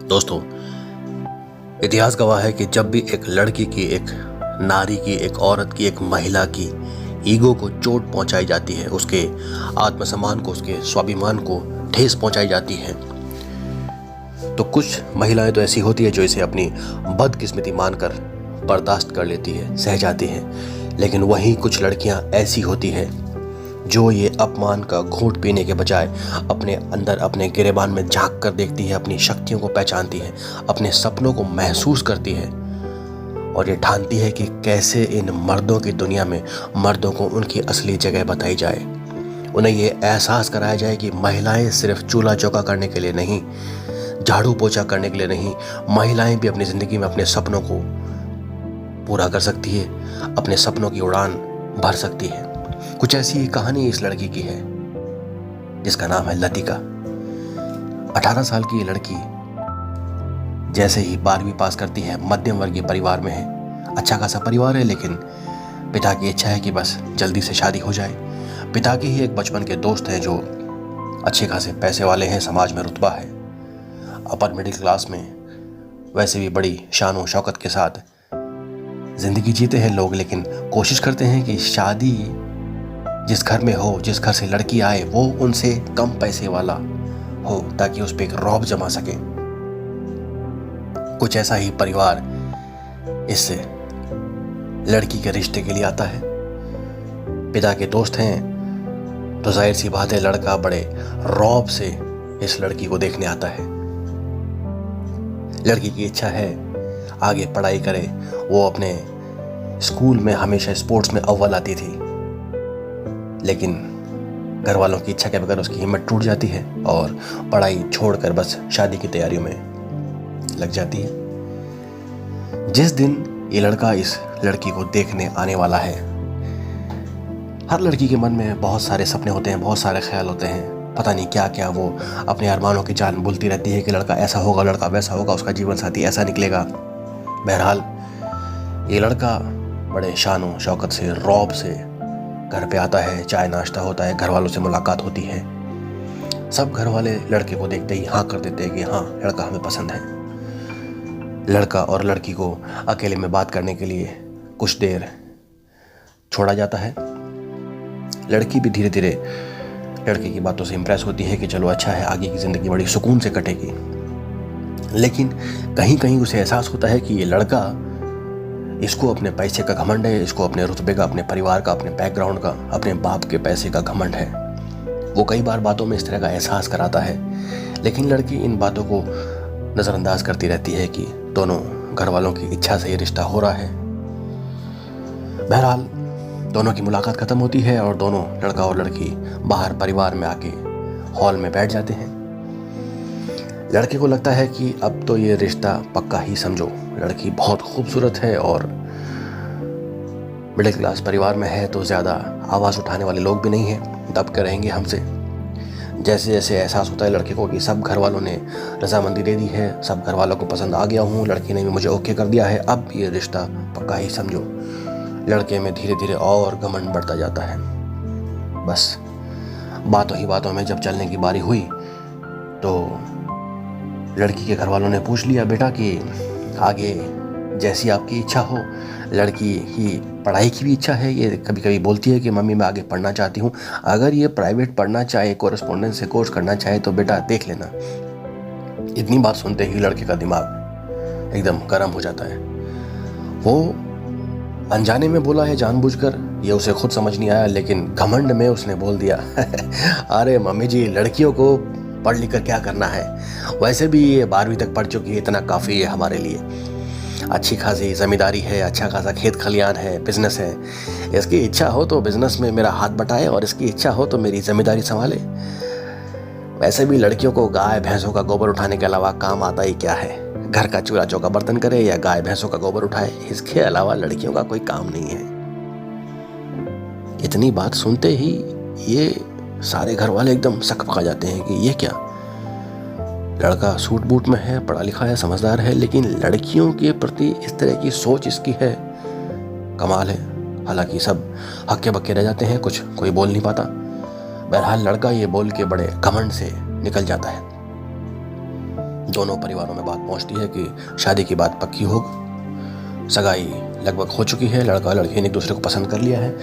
दोस्तों, इतिहास गवाह है कि जब भी एक लड़की की, एक नारी की, एक औरत की, एक महिला की ईगो को चोट पहुंचाई जाती है, उसके आत्मसम्मान को, उसके स्वाभिमान को ठेस पहुंचाई जाती है, तो कुछ महिलाएं तो ऐसी होती है जो इसे अपनी बदकिस्मती मानकर बर्दाश्त कर लेती है, सह जाती है। लेकिन वहीं कुछ लड़कियां ऐसी होती है जो ये अपमान का घूंट पीने के बजाय अपने अंदर, अपने गिरेबान में झांक कर देखती है, अपनी शक्तियों को पहचानती है, अपने सपनों को महसूस करती है और ये ठानती है कि कैसे इन मर्दों की दुनिया में मर्दों को उनकी असली जगह बताई जाए। उन्हें ये एहसास कराया जाए कि महिलाएं सिर्फ चूल्हा चौका करने के लिए नहीं, झाड़ू पोछा करने के लिए नहीं, महिलाएं भी अपनी ज़िंदगी में अपने सपनों को पूरा कर सकती है, अपने सपनों की उड़ान भर सकती है। कुछ ऐसी ही कहानी इस लड़की की है जिसका नाम है लतिका। 18 साल की ये लड़की जैसे ही 12वीं पास करती है, मध्यम वर्गीय परिवार में है। अच्छा खासा परिवार है, लेकिन पिता की इच्छा है कि बस जल्दी से शादी हो जाए। पिता के ही एक बचपन के दोस्त हैं जो अच्छे खासे पैसे वाले हैं, समाज में रुतबा है, अपर मिडिल क्लास में, वैसे भी बड़ी शान और शौकत के साथ जिंदगी जीते हैं लोग। लेकिन कोशिश करते हैं कि शादी जिस घर में हो, जिस घर से लड़की आए, वो उनसे कम पैसे वाला हो ताकि उस पर एक रौब जमा सके। कुछ ऐसा ही परिवार इस लड़की के रिश्ते के लिए आता है। पिता के दोस्त हैं तो जाहिर सी बात है लड़का बड़े रौब से इस लड़की को देखने आता है। लड़की की इच्छा है आगे पढ़ाई करे। वो अपने स्कूल में हमेशा स्पोर्ट्स में अव्वल आती थी, लेकिन घर वालों की इच्छा के बगैर उसकी हिम्मत टूट जाती है और पढ़ाई छोड़कर बस शादी की तैयारियों में लग जाती है। जिस दिन ये लड़का इस लड़की को देखने आने वाला है, हर लड़की के मन में बहुत सारे सपने होते हैं, बहुत सारे ख्याल होते हैं, पता नहीं क्या क्या वो अपने अरमानों की जान बुलती रहती है कि लड़का ऐसा होगा, लड़का वैसा होगा, उसका जीवन साथी ऐसा निकलेगा। बहरहाल ये लड़का बड़े शान शौकत से, रौब से घर पे आता है, चाय नाश्ता होता है, घर वालों से मुलाकात होती है। सब घर वाले लड़के को देखते ही हाँ कर देते हैं कि हाँ, लड़का हमें पसंद है। लड़का और लड़की को अकेले में बात करने के लिए कुछ देर छोड़ा जाता है। लड़की भी धीरे धीरे लड़के की बातों से इम्प्रेस होती है कि चलो अच्छा है, आगे की ज़िंदगी बड़ी सुकून से कटेगी। लेकिन कहीं कहीं उसे एहसास होता है कि ये लड़का, इसको अपने पैसे का घमंड है, इसको अपने रुतबे का, अपने परिवार का, अपने बैकग्राउंड का, अपने बाप के पैसे का घमंड है। वो कई बार बातों में इस तरह का एहसास कराता है, लेकिन लड़की इन बातों को नज़रअंदाज करती रहती है कि दोनों घर वालों की इच्छा से ये रिश्ता हो रहा है। बहरहाल दोनों की मुलाकात ख़त्म होती है और दोनों, लड़का और लड़की, बाहर परिवार में आके हॉल में बैठ जाते हैं। लड़के को लगता है कि अब तो ये रिश्ता पक्का ही समझो। लड़की बहुत खूबसूरत है और मिडिल क्लास परिवार में है, तो ज़्यादा आवाज़ उठाने वाले लोग भी नहीं हैं, दब कर रहेंगे हमसे। जैसे जैसे एहसास होता है लड़के को कि सब घर वालों ने रजामंदी दे दी है, सब घर वालों को पसंद आ गया हूँ, लड़की ने भी मुझे ओके कर दिया है, अब ये रिश्ता पक्का ही समझो, लड़के में धीरे धीरे और घमंड बढ़ता जाता है। बस बातों ही बातों में जब चलने की बारी हुई तो लड़की के घर वालों ने पूछ लिया, बेटा कि आगे जैसी आपकी इच्छा हो। लड़की की पढ़ाई की भी इच्छा है, ये कभी कभी बोलती है कि मम्मी मैं आगे पढ़ना चाहती हूँ, अगर ये प्राइवेट पढ़ना चाहे, कोरेस्पोंडेंस से कोर्स करना चाहे तो बेटा देख लेना। इतनी बात सुनते ही लड़के का दिमाग एकदम गर्म हो जाता है। वो अनजाने में बोला है जानबूझकर, ये उसे खुद समझ नहीं आया, लेकिन घमंड में उसने बोल दिया अरे मम्मी जी, लड़कियों को पढ़ लिख कर क्या करना है, वैसे भी ये 12वीं तक पढ़ चुकी है, इतना काफ़ी है हमारे लिए। अच्छी खासी ज़मींदारी है, अच्छा खासा खेत खलियान है, बिजनेस है, इसकी इच्छा हो तो बिजनेस में मेरा हाथ बटाए और इसकी इच्छा हो तो मेरी ज़मींदारी संभाले। वैसे भी लड़कियों को गाय भैंसों का गोबर उठाने के अलावा काम आता ही क्या है, घर का चूल्हा चौका बर्तन करे या गाय भैंसों का गोबर उठाए, इसके अलावा लड़कियों का कोई काम नहीं है। इतनी बात सुनते ही ये सारे घर वाले एकदम सकपका जाते हैं कि ये क्या, लड़का सूट बूट में है, पढ़ा लिखा है, समझदार है, लेकिन लड़कियों के प्रति इस तरह की सोच इसकी है, कमाल है। हालांकि सब हक्के बक्के रह जाते हैं, कुछ कोई बोल नहीं पाता। बहरहाल लड़का ये बोल के बड़े घमंड से निकल जाता है। दोनों परिवारों में बात पहुंचती है कि शादी की बात पक्की हो, सगाई लगभग हो चुकी है, लड़का लड़की ने एक दूसरे को पसंद कर लिया है।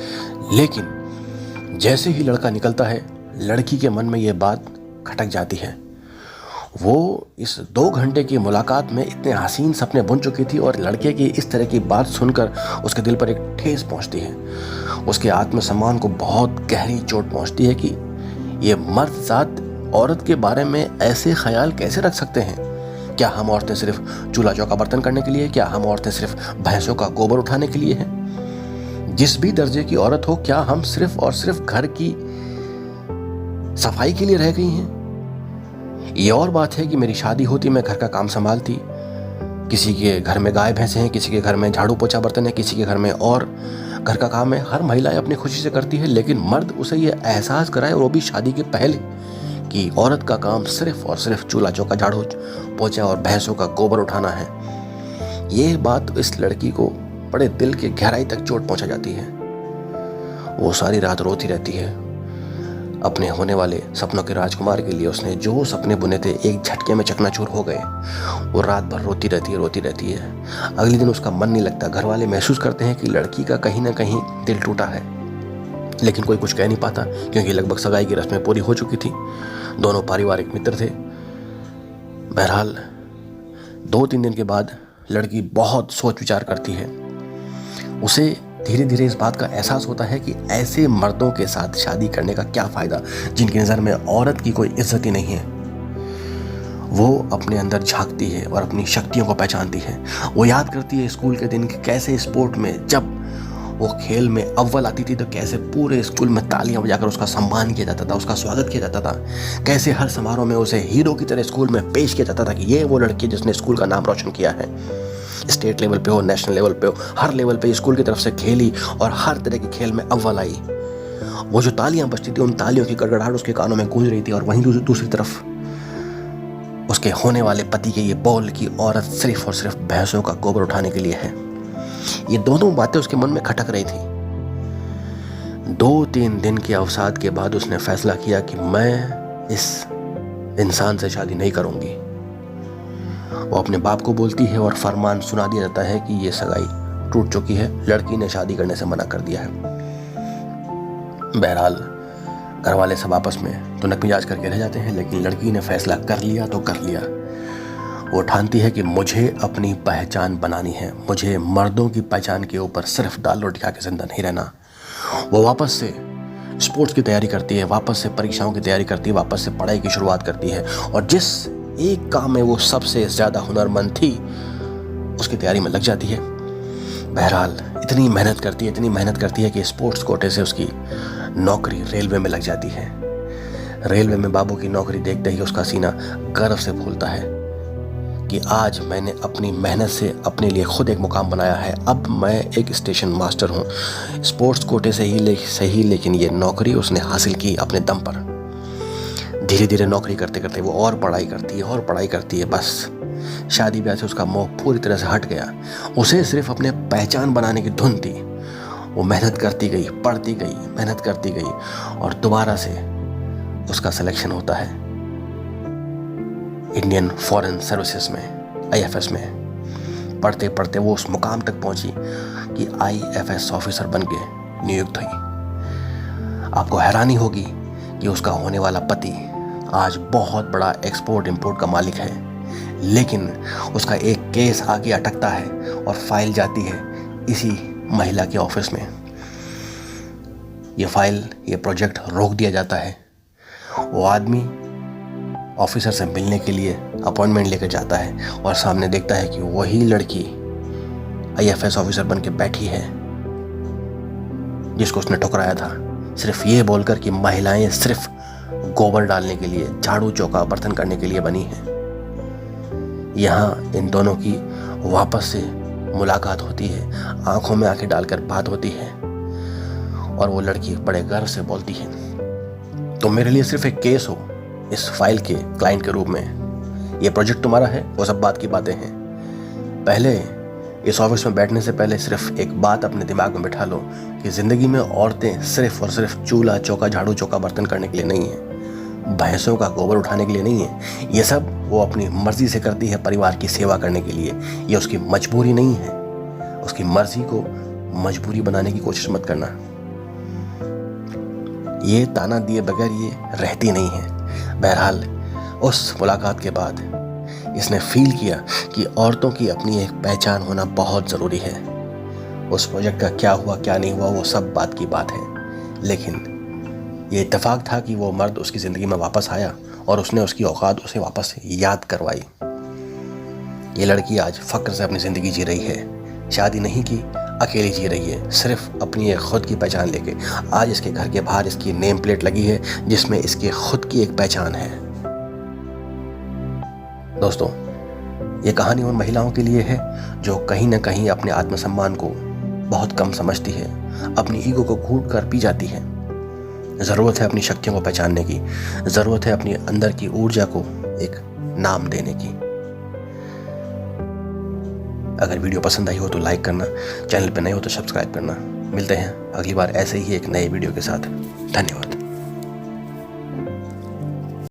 लेकिन जैसे ही लड़का निकलता है, लड़की के मन में ये बात खटक जाती है। वो इस 2 घंटे की मुलाकात में इतने हसीन सपने बुन चुकी थी और लड़के की इस तरह की बात सुनकर उसके दिल पर एक ठेस पहुंचती है। उसके आत्मसम्मान को बहुत गहरी चोट पहुंचती है कि ये मर्द जात औरत के बारे में ऐसे ख्याल कैसे रख सकते हैं। क्या हम औरतें सिर्फ चूल्हा चौका बर्तन करने के लिए? क्या हम औरतें सिर्फ भैंसों का गोबर उठाने के लिए हैं? जिस भी दर्जे की औरत हो, क्या हम सिर्फ और सिर्फ घर की सफाई के लिए रह गई हैं? ये और बात है कि मेरी शादी होती, मैं घर का काम संभालती, किसी के घर में गाय भैंसे हैं, किसी के घर में झाड़ू पोछा बर्तन है, किसी के घर में और घर का काम है। हर महिला अपनी खुशी से करती है, लेकिन मर्द उसे ये एहसास कराए, और वो भी शादी के पहले, कि औरत का काम सिर्फ और सिर्फ चूल्हा चौका झाड़ू पोछा और भैंसों का गोबर उठाना है। ये बात इस लड़की को बड़े दिल के गहराई तक चोट पहुंचा जाती है। वो सारी रात रोती रहती है। अपने होने वाले सपनों के राजकुमार के लिए उसने जो सपने बुने थे, एक झटके में चकनाचूर हो गए। वो रात भर रोती रहती है। अगले दिन उसका मन नहीं लगता। घर वाले महसूस करते हैं कि लड़की का कहीं ना कहीं दिल टूटा है, लेकिन कोई कुछ कह नहीं पाता, क्योंकि लगभग सगाई की रस्में पूरी हो चुकी थी। दोनों पारिवारिक मित्र थे। बहरहाल 2-3 दिन के बाद लड़की बहुत सोच विचार करती है। उसे धीरे धीरे इस बात का एहसास होता है कि ऐसे मर्दों के साथ शादी करने का क्या फ़ायदा, जिनकी नज़र में औरत की कोई इज्जत ही नहीं है। वो अपने अंदर झांकती है और अपनी शक्तियों को पहचानती है। वो याद करती है स्कूल के दिन कि कैसे स्पोर्ट में जब वो खेल में अव्वल आती थी तो कैसे पूरे स्कूल में तालियां बजाकर उसका सम्मान किया जाता था, उसका स्वागत किया जाता था। कैसे हर समारोह में उसे हीरो की तरह स्कूल में पेश किया जाता था कि ये वो लड़की जिसने स्कूल का नाम रोशन किया है। स्टेट लेवल पे हो, नेशनल लेवल पे हो, हर लेवल पे स्कूल की तरफ से खेली और हर तरह के खेल में अव्वल आई। वो जो तालियां बजती थी, उन तालियों की गड़गड़ाहट उसके कानों में गूंज रही थी। और वहीं दूसरी तरफ उसके होने वाले पति के ये बोल कि औरत सिर्फ और सिर्फ भैंसों का गोबर उठाने के लिए है। ये दोनों बातें उसके मन में खटक रही थी। 2-3 दिन के अवसाद के बाद उसने फैसला किया कि मैं इस इंसान से शादी नहीं करूंगी। वो अपने बाप को बोलती है और फरमान सुना दिया जाता है कि ये सगाई टूट चुकी है, लड़की ने शादी करने से मना कर दिया है। बहरहाल घर वाले सब आपस में तो नक मिजाज करके रह जाते हैं, लेकिन लड़की ने फैसला कर लिया तो कर लिया। वो ठानती है कि मुझे अपनी पहचान बनानी है, मुझे मर्दों की पहचान के ऊपर सिर्फ दाल रोटी खा के जिंदा नहीं रहना। वो वापस से स्पोर्ट्स की तैयारी करती है, वापस से परीक्षाओं की तैयारी करती है, वापस से पढ़ाई की शुरुआत करती है, और जिस एक काम में वो सबसे ज़्यादा हुनरमंद थी उसकी तैयारी में लग जाती है। बहरहाल इतनी मेहनत करती है कि स्पोर्ट्स कोटे से उसकी नौकरी रेलवे में लग जाती है। रेलवे में बाबू की नौकरी देखते ही उसका सीना गर्व से फूलता है कि आज मैंने अपनी मेहनत से अपने लिए खुद एक मुकाम बनाया है। अब मैं एक स्टेशन मास्टर हूँ। स्पोर्ट्स कोटे से ही सही, लेकिन ये नौकरी उसने हासिल की अपने दम पर। धीरे धीरे नौकरी करते करते वो और पढ़ाई करती है। बस शादी ब्याह से उसका मोह पूरी तरह से हट गया। उसे सिर्फ अपने पहचान बनाने की धुन थी। वो मेहनत करती गई, पढ़ती गई, मेहनत करती गई, और दोबारा से उसका सिलेक्शन होता है इंडियन फॉरेन सर्विसेज में, IFS में। पढ़ते पढ़ते वो उस मुकाम तक पहुंची कि IFS ऑफिसर बन के नियुक्त हुई। आपको हैरानी होगी कि उसका होने वाला पति आज बहुत बड़ा एक्सपोर्ट इंपोर्ट का मालिक है, लेकिन उसका एक केस आगे अटकता है और फाइल जाती है इसी महिला के ऑफिस में। ये प्रोजेक्ट रोक दिया जाता है। वो आदमी ऑफिसर से मिलने के लिए अपॉइंटमेंट लेकर जाता है और सामने देखता है कि वही लड़की IFS ऑफिसर बन के बैठी है जिसको उसने ठुकराया था, सिर्फ ये बोलकर कि महिलाएं सिर्फ गोबर डालने के लिए, झाड़ू चौका बर्तन करने के लिए बनी हैं। यहाँ इन दोनों की वापस से मुलाकात होती है, आंखों में आंखें डालकर बात होती है, और वो लड़की बड़े गर्व से बोलती है, तुम मेरे लिए सिर्फ एक केस हो इस फाइल के क्लाइंट के रूप में। ये प्रोजेक्ट तुम्हारा है, वो सब बात की बातें हैं। पहले इस ऑफिस में बैठने से पहले सिर्फ एक बात अपने दिमाग में बिठा लो कि ज़िंदगी में औरतें सिर्फ और सिर्फ चूल्हा चौका झाड़ू चौका बर्तन करने के लिए नहीं हैं। भैंसों का गोबर उठाने के लिए नहीं है। ये सब वो अपनी मर्जी से करती है, परिवार की सेवा करने के लिए। ये उसकी मजबूरी नहीं है। उसकी मर्जी को मजबूरी बनाने की कोशिश मत करना। ये ताना दिए बगैर ये रहती नहीं है। बहरहाल उस मुलाकात के बाद इसने फील किया कि औरतों की अपनी एक पहचान होना बहुत ज़रूरी है। उस प्रोजेक्ट का क्या हुआ क्या नहीं हुआ वो सब बात की बात है, लेकिन ये इत्तेफाक था कि वो मर्द उसकी ज़िंदगी में वापस आया और उसने उसकी औकात उसे वापस याद करवाई। ये लड़की आज फ़क्र से अपनी ज़िंदगी जी रही है। शादी नहीं की, अकेली जी रही है, सिर्फ अपनी एक खुद की पहचान लेके। आज इसके घर के बाहर इसकी नेम प्लेट लगी है जिसमें इसकी खुद की एक पहचान है। दोस्तों, ये कहानी उन महिलाओं के लिए है जो कहीं ना कहीं अपने आत्मसम्मान को बहुत कम समझती है, अपनी ईगो को घूट कर पी जाती है। ज़रूरत है अपनी शक्तियों को पहचानने की, ज़रूरत है अपनी अंदर की ऊर्जा को एक नाम देने की। अगर वीडियो पसंद आई हो तो लाइक करना, चैनल पर नए हो तो सब्सक्राइब करना। मिलते हैं अगली बार ऐसे ही एक नए वीडियो के साथ। धन्यवाद।